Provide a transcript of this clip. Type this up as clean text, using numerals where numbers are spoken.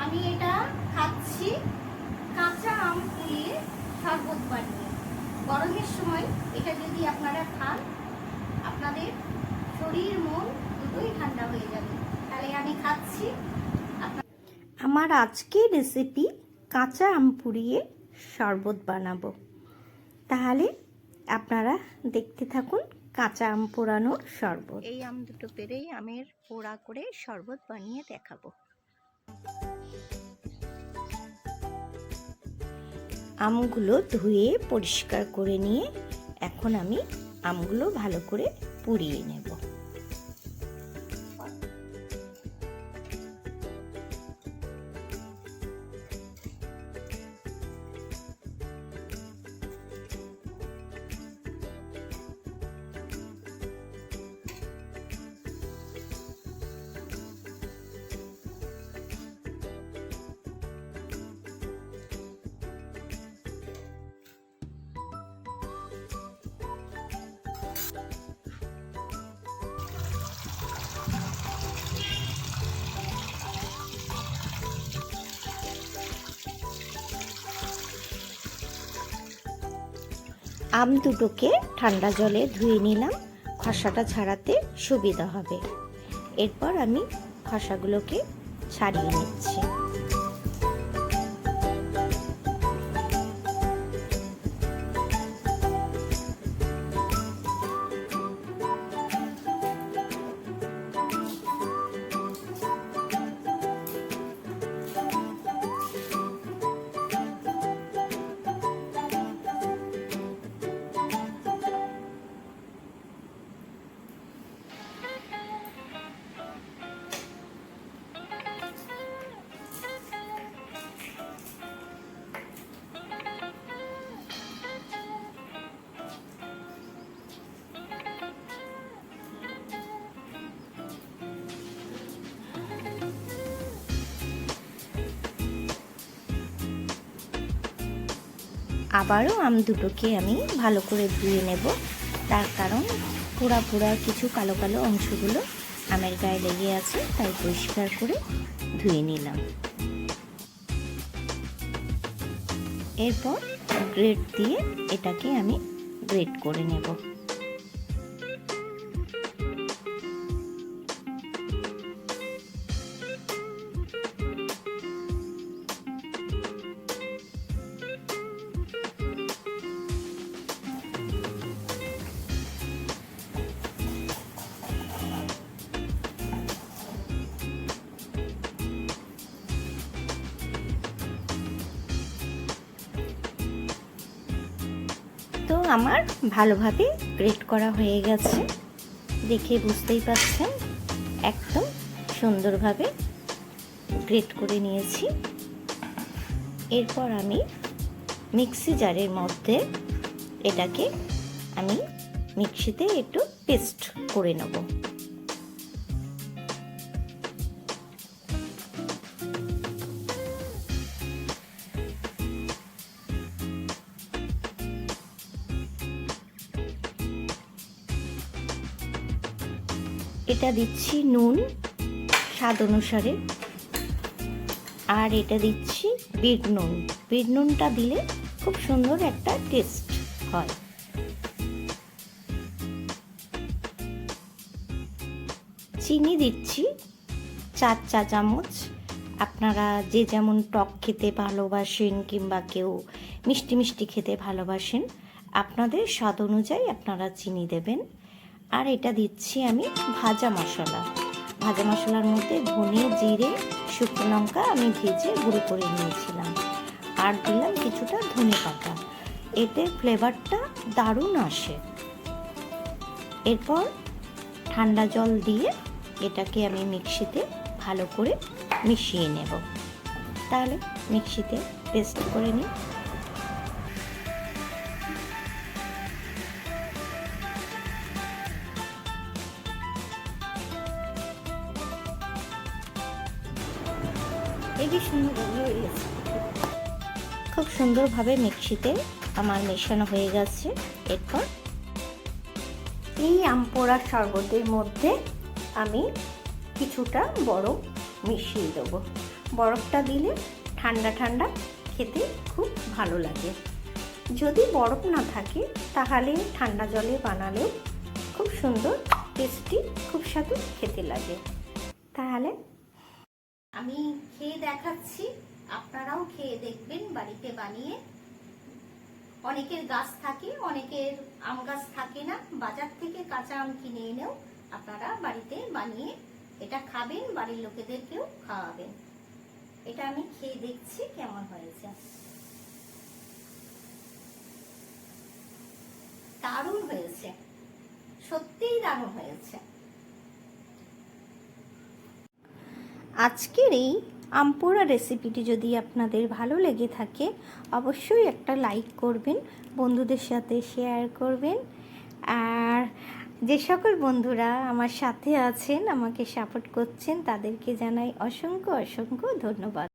আমি এটা খাচ্ছি কাঁচা আম পুড়িয়ে শরবত বানিয়ে। গরমের সময় এটা যদি আপনারা খান, আপনাদের শরীর মন দুটোই ঠান্ডা হয়ে যাবে। তাহলে আমি খাচ্ছি। আমার আজকের রেসিপি কাঁচা আম পুড়িয়ে শরবত বানাবো। তাহলে আপনারা দেখতে থাকুন কাঁচা আম পোড়ানোর শরবত। এই আম দুটো পেরেই আমের পোড়া করে শরবত বানিয়ে দেখাবো। আমগুলো ধুয়ে পরিষ্কার করে নিয়ে এখন আমি আমগুলো ভালো করে পুড়িয়ে নেব। আম দুটোকে ঠান্ডা জলে ধুয়ে নিলাম, খোসাটা ছাড়াতে সুবিধা হবে। এরপর আমি খোসাগুলোকে ছাড়িয়ে নিচ্ছি। আবারও আম দুটোকে আমি ভালো করে ধুয়ে নেব, তার কারণ পোড়া পোড়া কিছু কালো কালো অংশগুলো আমের গায়ে লেগে আছে, তাই পরিষ্কার করে ধুয়ে নিলাম। এরপর গ্রেট দিয়ে এটাকে আমি গ্রেট করে নেব। তো আমার ভালোভাবে গ্রেট করা হয়ে গেছে, দেখে বুঝতেই পারছেন একদম সুন্দরভাবে গ্রেট করে নিয়েছি। এরপর আমি মিক্সি জারের মধ্যে এটাকে আমি মিক্সিতে একটু পেস্ট করে নেব। এটা দিচ্ছি নুন স্বাদ অনুসারে, আর এটা দিচ্ছি বিট নুন। বিট নুনটা দিলে খুব সুন্দর একটা টেস্ট হয়। চিনি দিচ্ছি 4 চা চামচ। আপনারা যে যেমন টক খেতে ভালোবাসেন কিংবা কেউ মিষ্টি মিষ্টি খেতে ভালোবাসেন, আপনাদের স্বাদ অনুযায়ী আপনারা চিনি দেবেন। আর এটা দিচ্ছি আমি ভাজা মশলা। ভাজা মশলার মধ্যে ধনে, জিরে, শুকনো লঙ্কা আমি ভেজে গুঁড়ো করে নিয়েছিলাম, আর দিলাম কিছুটা ধনেপাতা। এতে ফ্লেভারটা দারুণ আসে। এরপর ঠান্ডা জল দিয়ে এটাকে আমি মিক্সিতে ভালো করে মিশিয়ে নেব। তাহলে মিক্সিতে পেস্ট করে নিই। খুব সুন্দরভাবে মিক্সিতে আমার মেশানো হয়ে গেছে। এরপর এই আম পোড়া শরবতের মধ্যে আমি কিছুটা বরফ মিশিয়ে দেবো। বরফটা দিলে ঠান্ডা ঠান্ডা খেতে খুব ভালো লাগে। যদি বরফ না থাকে তাহলে ঠান্ডা জলে বানালেও খুব সুন্দর টেস্টি, খুব স্বাদু খেতে লাগে। তাহলে আমি খেয়ে দেখাচ্ছি, আপনারাও খেয়ে দেখবেন বাড়িতে বানিয়ে। অনেকের গাছ থাকে, অনেকের আম গাছ থাকে না, বাজার থেকে কাঁচা আম কিনে এনেও আপনারা বাড়িতে বানিয়ে এটা খাবেন, বাড়ির লোকেদেরকেও খাওয়াবেন। এটা আমি খেয়ে দেখছি কেমন হয়েছে। দারুণ হয়েছে, সত্যিই দারুণ হয়েছে। আজকের এই আম পোড়া রেসিপিটি যদি আপনাদের ভালো লেগে থাকে অবশ্যই একটা লাইক করবেন, বন্ধুদের সাথে শেয়ার করবেন। আর যে সকল বন্ধুরা আমার সাথে আছেন, আমাকে সাপোর্ট করছেন, তাদেরকে জানাই অসংখ্য অসংখ্য ধন্যবাদ।